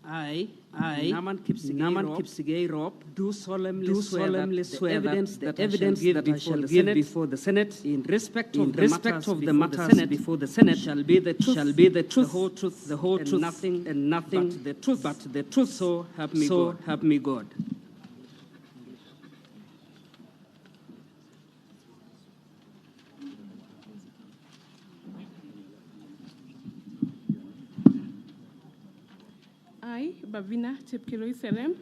I, Naman Kipsigei Rob, do solemnly swear that the evidence that I shall give before the Senate in respect of the matters before the Senate shall be the truth, the whole truth, and nothing but the truth. So help me God. I, Bavina Chepkiroi Serem,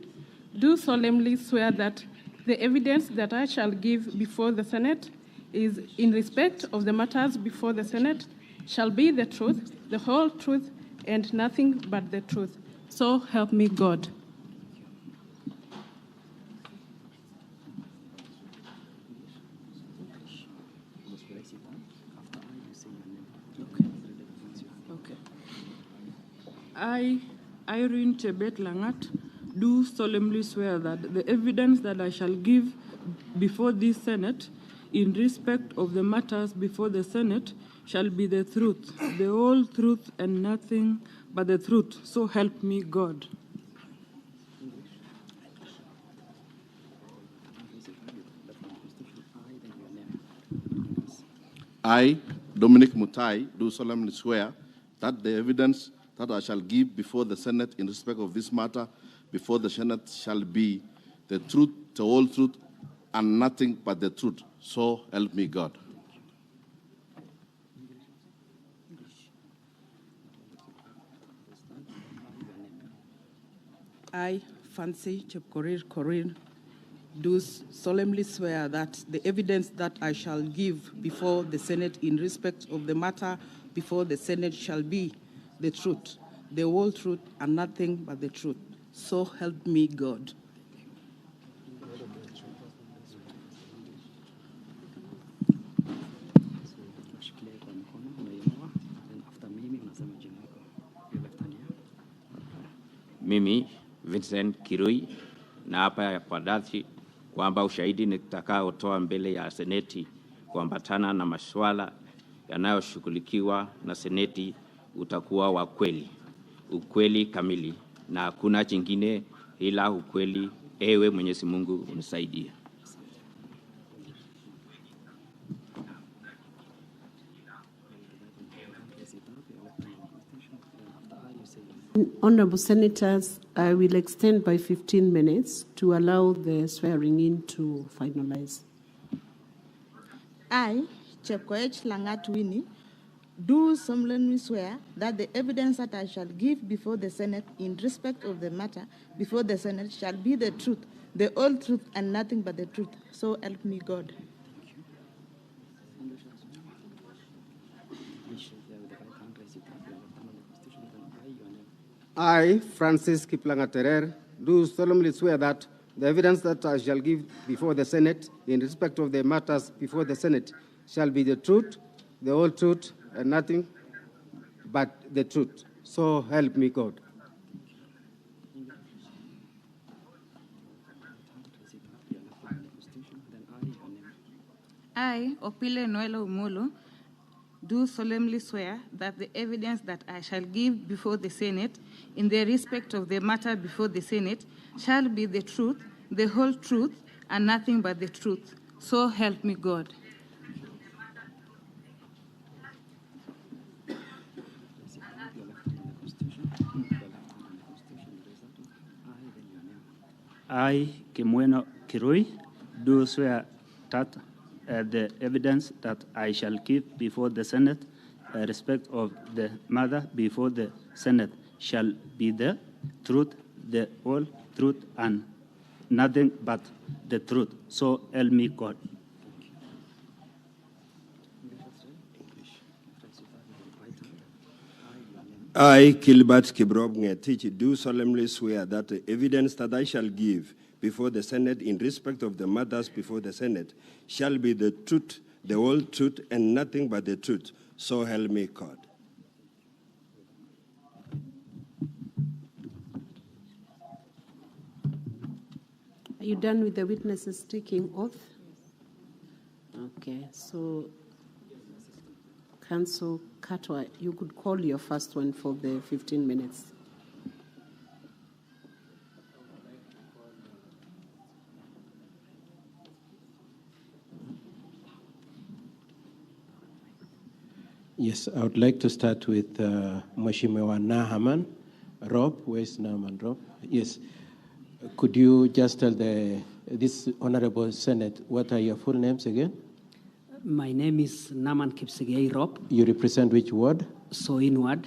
do solemnly swear that the evidence that I shall give before the Senate is in respect of the matters before the Senate shall be the truth, the whole truth, and nothing but the truth. So help me God. Okay. I, Irene Chebet Langat, do solemnly swear that the evidence that I shall give before this Senate in respect of the matters before the Senate shall be the truth, the whole truth, and nothing but the truth. So help me God. I, Dominic Mutai, do solemnly swear that the evidence that I shall give before the Senate in respect of this matter before the Senate shall be the truth, the whole truth, and nothing but the truth. So help me God. I, Fancy Chepkorir, do solemnly swear that the evidence that I shall give before the Senate in respect of the matter before the Senate shall be the truth, the whole truth, and nothing but the truth. So help me God. Mimi Vincent Kirui naapa kwa dhati kwamba ushahidi nitakaotoa mbele ya Seneti kuambatana na masuala yanayoshughulikiwa na Seneti utakuwa wa kweli, ukweli kamili, na hakuna jingine ila ukweli. Ewe Mwenyezi Mungu unisaidie. Honorable Senators, I will extend by 15 minutes to allow the swearing in to finalize. I, Chepkoech Langat Winnie, do solemnly swear that the evidence that I shall give before the Senate in respect of the matter before the Senate shall be the truth, the whole truth, and nothing but the truth. So help me God. I, Francis Kiplangaterer, do solemnly swear that the evidence that I shall give before the Senate in respect of the matters before the Senate shall be the truth, the whole truth, and nothing but the truth. So help me God. I, Opile Noelo Umolo, do solemnly swear that the evidence that I shall give before the Senate in the respect of the matter before the Senate shall be the truth, the whole truth, and nothing but the truth. So help me God. I, Kimweno Kirui, do swear that the evidence that I shall give before the Senate in respect of the matter before the Senate shall be the truth, the whole truth, and nothing but the truth. So help me God. I, Kilbert Kibrob Ngetich, do solemnly swear that the evidence that I shall give before the Senate in respect of the matters before the Senate shall be the truth, the whole truth, and nothing but the truth. So help me God. Are you done with the witnesses taking oath? Okay, so Council Katwa, you could call your first one for the 15 minutes. Yes, I would like to start with Mheshimiwa Nahaman. Rob, where's Nahaman, Rob? Yes. Could you just tell this Honorable Senate, what are your full names again? My name is Naman Kipsigei Rob. You represent which ward? Soin ward.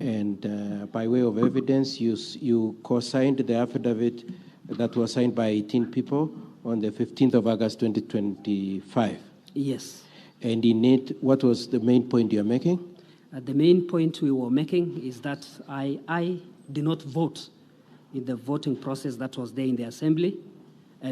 And by way of evidence, you co-signed the affidavit that was signed by 18 people on the 15th of August, 2025. Yes. And in it, what was the main point you're making? The main point we were making is that I did not vote in the voting process that was there in the assembly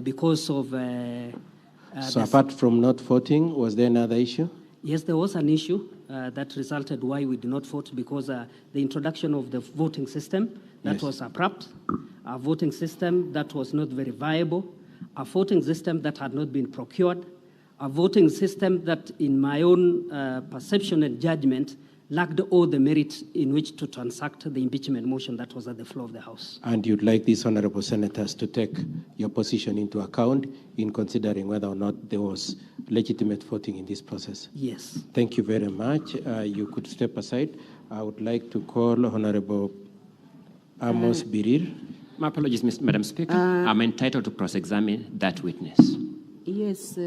because of... so apart from not voting, was there another issue? Yes, there was an issue that resulted why we did not vote because the introduction of the voting system that was abrupt, a voting system that was not very viable, a voting system that had not been procured, a voting system that, in my own perception and judgment, lacked all the merit in which to transact the impeachment motion that was at the floor of the House. And you'd like these honorable senators to take your position into account in considering whether or not there was legitimate voting in this process? Yes. Thank you very much. You could step aside. I would like to call Honorable Amos Birir. My apologies, Madam Speaker. I'm entitled to cross-examine that witness. Yes,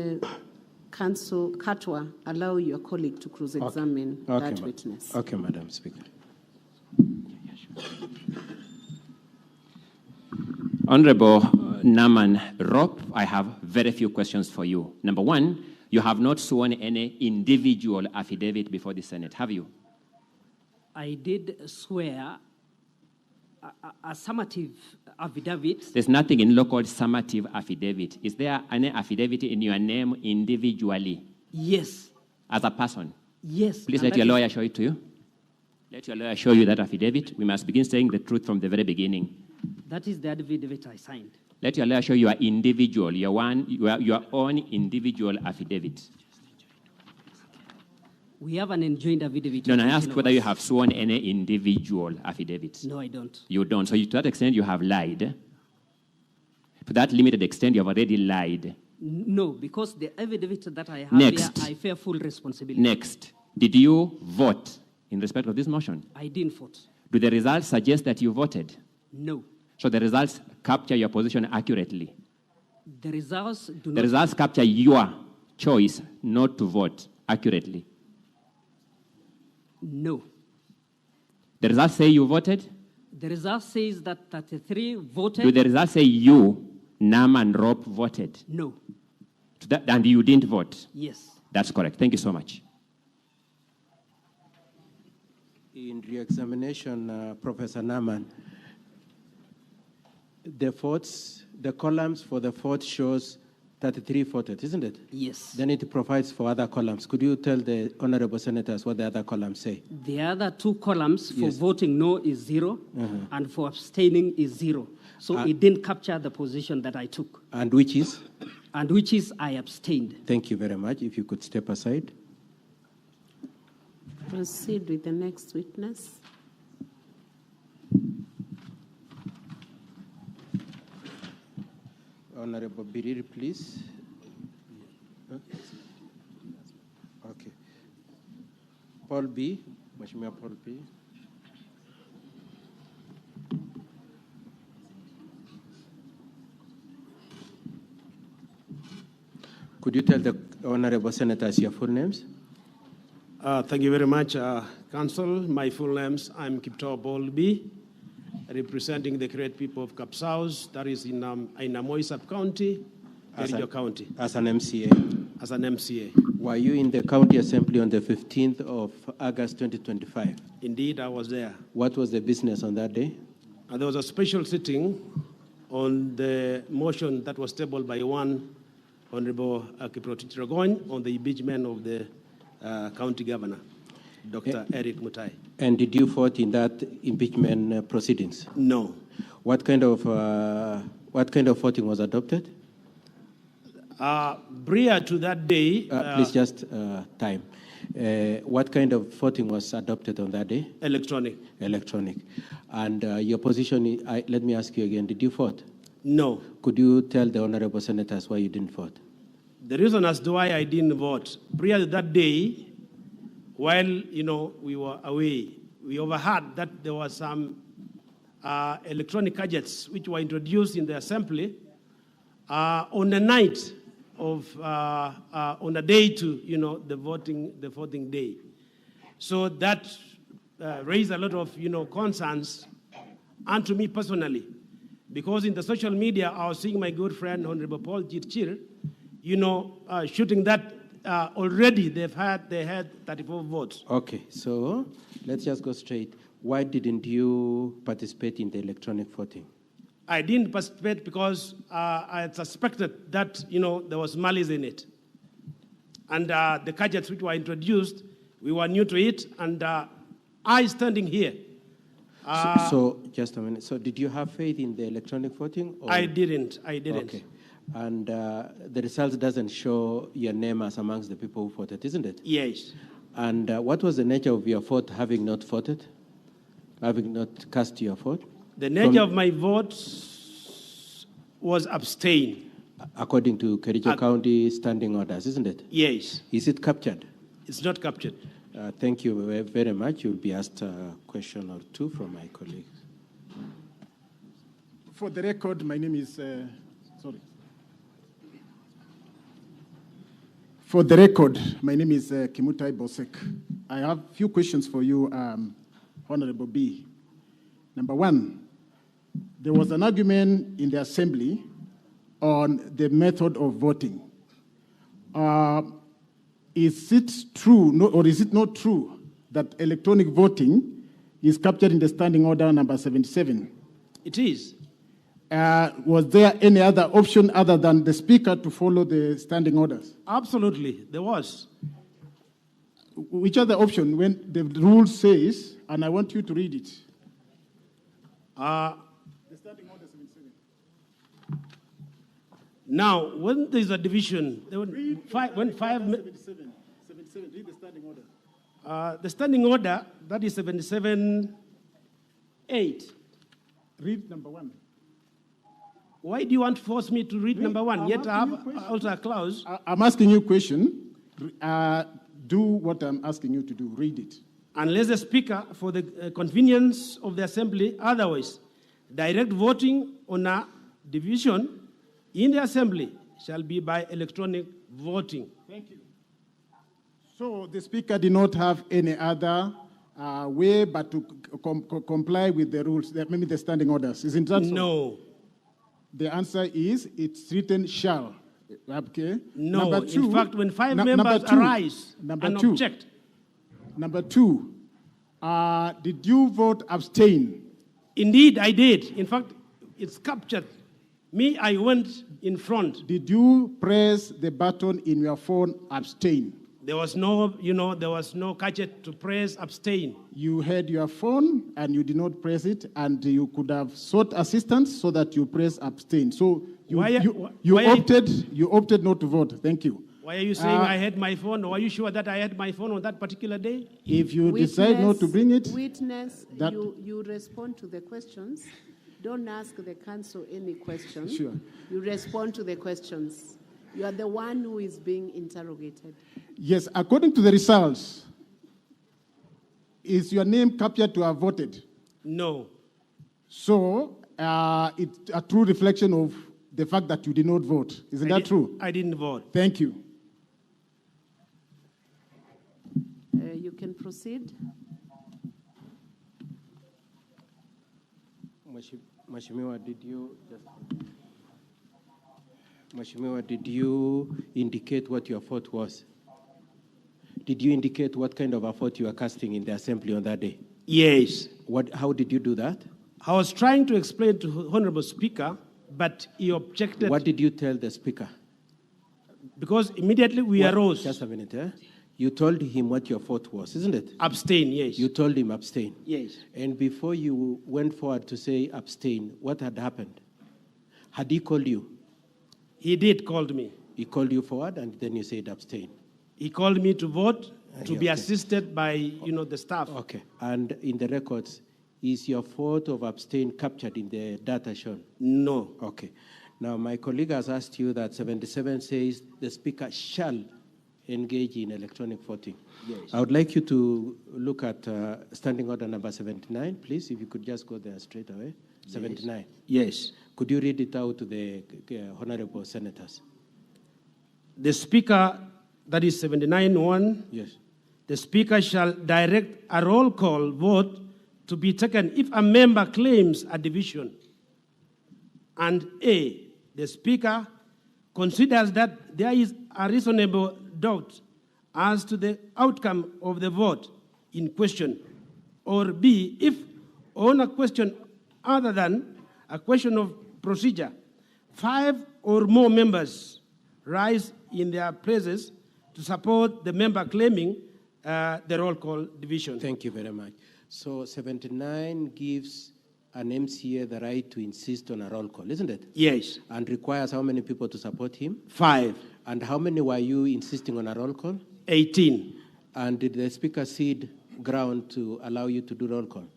Council Katwa, allow your colleague to cross-examine that witness. Okay, Madam Speaker. Honorable Naman Rob, I have very few questions for you. Number one, you have not sworn any individual affidavit before the Senate, have you? I did swear a summative affidavit. There's nothing in law called summative affidavit. Is there any affidavit in your name individually? Yes. As a person? Yes. Please let your lawyer show it to you. Let your lawyer show you that affidavit. We must begin saying the truth from the very beginning. That is the affidavit I signed. Let your lawyer show you your individual, your own individual affidavit. We have an enjoined affidavit. No, I asked whether you have sworn any individual affidavits. No, I don't. You don't. So to that extent, you have lied. To that limited extent, you have already lied. No, because the affidavit that I have Next. here, I fear full responsibility. Next. Did you vote in respect of this motion? I didn't vote. Do the results suggest that you voted? No. So the results capture your position accurately? The results do not... The results capture your choice not to vote accurately? No. The results say you voted? The result says that 33 voted. Do the results say you, Naman Rob, voted? No. And you didn't vote? Yes. That's correct. Thank you so much. In re-examination, Professor Naman, the votes, the columns for the vote shows 33 voted, isn't it? Yes. Then it provides for other columns. Could you tell the honorable senators what the other columns say? The other two columns for voting no is 0, and for abstaining is 0. So it didn't capture the position that I took. And which is? And which is I abstained. Thank you very much. If you could step aside. Proceed with the next witness. Honorable Birir, please. Okay. Paul B. Mheshimiwa Paul B. Could you tell the honorable senators your full names? Thank you very much, Council. My full names, I'm Kipto Bolby, representing the great people of Kapsaus, that is in Ainamoi sub-county, Kericho County. As an MCA? As an MCA. Were you in the county assembly on the 15th of August 2025? Indeed, I was there. What was the business on that day? There was a special sitting on the motion that was tabled by one Honorable Kiprotich Rogoñ on the impeachment of the county governor, Dr. Eric Mutai. And did you vote in that impeachment proceedings? No. What kind of voting was adopted? Prior to that day... please just time. What kind of voting was adopted on that day? Electronic. Electronic. And your position, let me ask you again, did you vote? No. Could you tell the honorable senators why you didn't vote? The reason as to why I didn't vote, prior to that day, while, we were away, we overheard that there were some electronic gadgets which were introduced in the assembly on the night of, on a day to, the voting day. So that raised a lot of, concerns, and to me personally, because in the social media, I was seeing my good friend, Honorable Paul Chirchir, shooting that already they had 34 votes. Okay, so let's just go straight. Why didn't you participate in the electronic voting? I didn't participate because I had suspected that, there was malice in it. And the gadgets which were introduced, we were new to it, and I standing here. So just a minute. So did you have faith in the electronic voting? Or? I didn't. Okay. And the results doesn't show your name as amongst the people who voted, isn't it? Yes. And what was the nature of your vote, having not voted? Having not cast your vote? The nature of my vote was abstain. According to Kericho County standing orders, isn't it? Yes. Is it captured? It's not captured. Thank you very much. You'll be asked a question or two from my colleagues. For the record, my name is, For the record, my name is Kimutai Bosek. I have a few questions for you, Honorable B. Number one, there was an argument in the Assembly on the method of voting. Is it true, or is it not true, that electronic voting is captured in the Standing Order number 77? It is. Was there any other option other than the Speaker to follow the standing orders? Absolutely, there was. Which other option when the rule says, and I want you to read it? The Standing Order 77. Now, when there is a division, there were five. 77, read the Standing Order. The Standing Order, that is 77(8). Read number 1. Why do you want to force me to read number 1? Yet I have also a clause. I'm asking you a question. Do what I'm asking you to do. Read it. Unless the Speaker, for the convenience of the Assembly, otherwise, direct voting on a division in the Assembly shall be by electronic voting. Thank you. So the Speaker did not have any other way but to comply with the rules, maybe the standing orders. Isn't that so? No. The answer is it's written shall. Okay. No. Number 2, in fact, when 5 members arise and object. Number 2, did you vote abstain? Indeed, I did. In fact, it's captured. Me, I went in front. Did you press the button in your phone abstain? There was no, there was no gadget to press abstain. You had your phone and you did not press it, and you could have sought assistance so that you press abstain. So you opted not to vote. Thank you. Why are you saying I had my phone? Or are you sure that I had my phone on that particular day? If you decide not to bring it, witness, you respond to the questions. Don't ask the council any questions. Sure. You respond to the questions. You are the one who is being interrogated. Yes, according to the results, is your name captured to have voted? No. So it's a true reflection of the fact that you did not vote. Isn't that true? I didn't vote. Thank you. You can proceed. Mheshimiwa, did you indicate what your vote was? Did you indicate what kind of a vote you were casting in the Assembly on that day? Yes. How did you do that? I was trying to explain to Honorable Speaker, but he objected. What did you tell the Speaker? Because immediately we arose. Just a minute, eh? You told him what your vote was, isn't it? Abstain, yes. You told him abstain. Yes. And before you went forward to say abstain, what had happened? Had he called you? He did call me. He called you forward and then you said abstain. He called me to vote, to be assisted by, the staff. Okay. And in the records, is your vote of abstain captured in the data shown? No. Okay. Now, my colleague has asked you that 77 says the Speaker shall engage in electronic voting. Yes. I would like you to look at standing order number 79, please, if you could just go there straight away. 79. Yes. Could you read it out to the honorable senators? The Speaker, that is 79-1. Yes. The Speaker shall direct a roll call vote to be taken if a member claims a division. And A, the Speaker considers that there is a reasonable doubt as to the outcome of the vote in question. Or B, if on a question other than a question of procedure, 5 or more members rise in their places to support the member claiming the roll call division. Thank you very much. So 79 gives an MCA the right to insist on a roll call, isn't it? Yes. And requires how many people to support him? 5. And how many were you insisting on a roll call? 18. And did the Speaker cede ground to allow you to do roll call?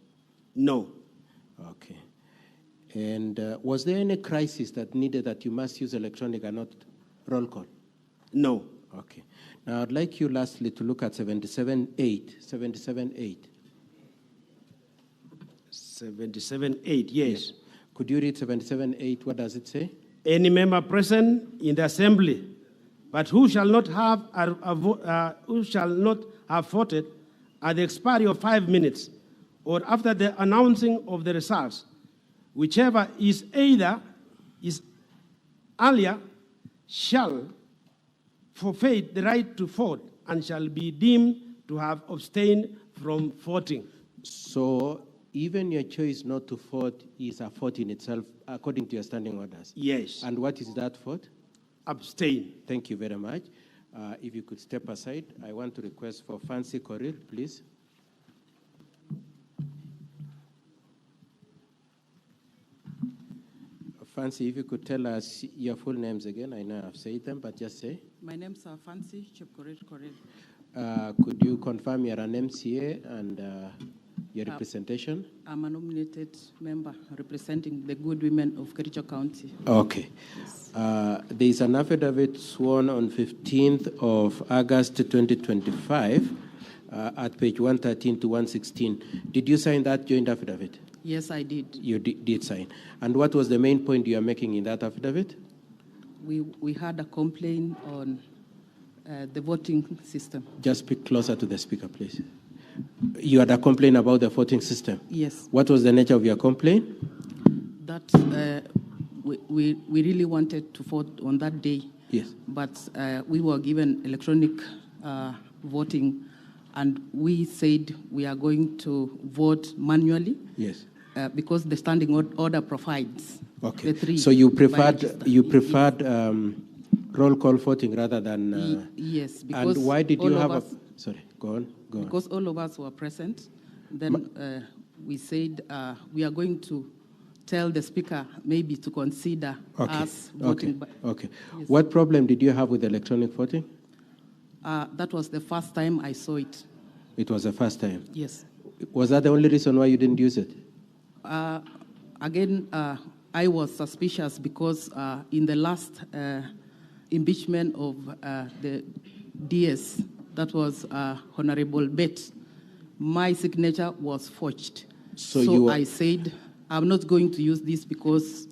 No. Okay. And was there any crisis that needed that you must use electronic and not roll call? No. Okay. Now I'd like you lastly to look at 77.8. 77.8. 77.8, yes. Could you read 77.8? What does it say? Any member present in the assembly, but who shall not have voted at the expiry of 5 minutes or after the announcing of the results, whichever is earlier, shall forfeit the right to vote and shall be deemed to have abstained from voting. So even your choice not to vote is a vote in itself, according to your standing orders? Yes. And what is that vote? Abstain. Thank you very much. If you could step aside, I want to request for Fancy Korir, please. Fancy, if you could tell us your full names again. I know I've said them, but just say. My name's Fancy Korir. Could you confirm you're an MCA and your representation? I'm a nominated member representing the good women of Kericho County. Okay. Yes. There is an affidavit sworn on 15th of August 2025 at page 113 to 116. Did you sign that joint affidavit? Yes, I did. You did sign. And what was the main point you are making in that affidavit? We had a complaint on the voting system. Just speak closer to the speaker, please. You had a complaint about the voting system? Yes. What was the nature of your complaint? That we really wanted to vote on that day. Yes. But we were given electronic voting, and we said we are going to vote manually. Yes. Because the standing order provides okay. the 3. So you preferred roll call voting rather than... yes, because and why did you have a... Sorry, go on. Because all of us were present, then we said we are going to tell the Speaker maybe to consider us voting. Okay. Yes. What problem did you have with electronic voting? That was the first time I saw it. It was the first time? Yes. Was that the only reason why you didn't use it? Again, I was suspicious because in the last impeachment of the DS, that was Honorable Bet, my signature was forged. So I said, I'm not going to use this because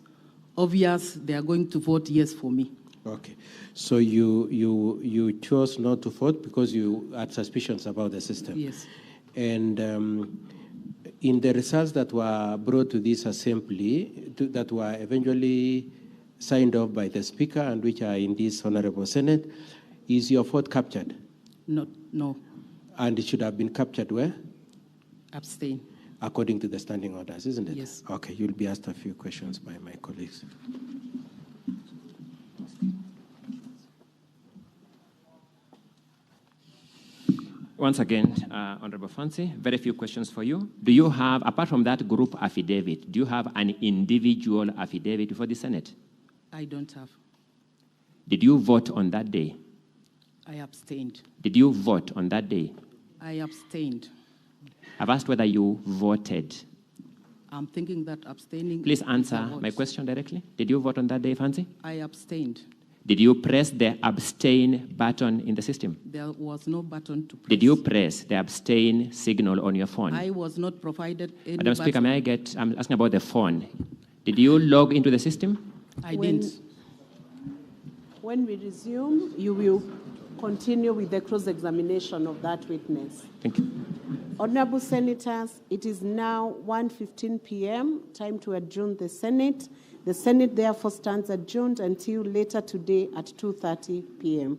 obvious they are going to vote yes for me. Okay. So you chose not to vote because you had suspicions about the system. Yes. And in the results that were brought to this assembly, that were eventually signed off by the Speaker and which are in this Honorable Senate, is your vote captured? No. And it should have been captured where? Abstain. According to the standing orders, isn't it? Yes. Okay, you'll be asked a few questions by my colleagues. Once again, Honorable Fancy, very few questions for you. Do you have, apart from that group affidavit, do you have an individual affidavit for the Senate? I don't have. Did you vote on that day? I abstained. Did you vote on that day? I abstained. I've asked whether you voted. I'm thinking that abstaining... Please answer my question directly. Did you vote on that day, Fancy? I abstained. Did you press the abstain button in the system? There was no button to press. Did you press the abstain signal on your phone? I was not provided any Madam Speaker, button. I'm asking about the phone. Did you log into the system? I didn't. When we resume, you will continue with the cross-examination of that witness. Thank you. Honorable Senators, it is now 1:15 p.m., time to adjourn the Senate. The Senate therefore stands adjourned until later today at 2:30 p.m.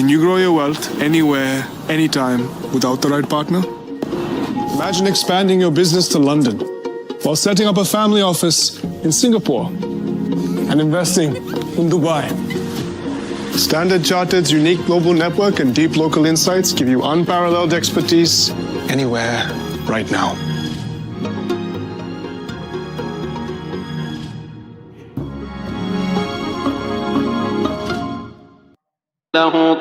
Can you grow your wealth anywhere, anytime, without the right partner? Imagine expanding your business to London while setting up a family office in Singapore and investing in Dubai. Standard Chartered's unique global network and deep local insights give you unparalleled expertise anywhere, right now. له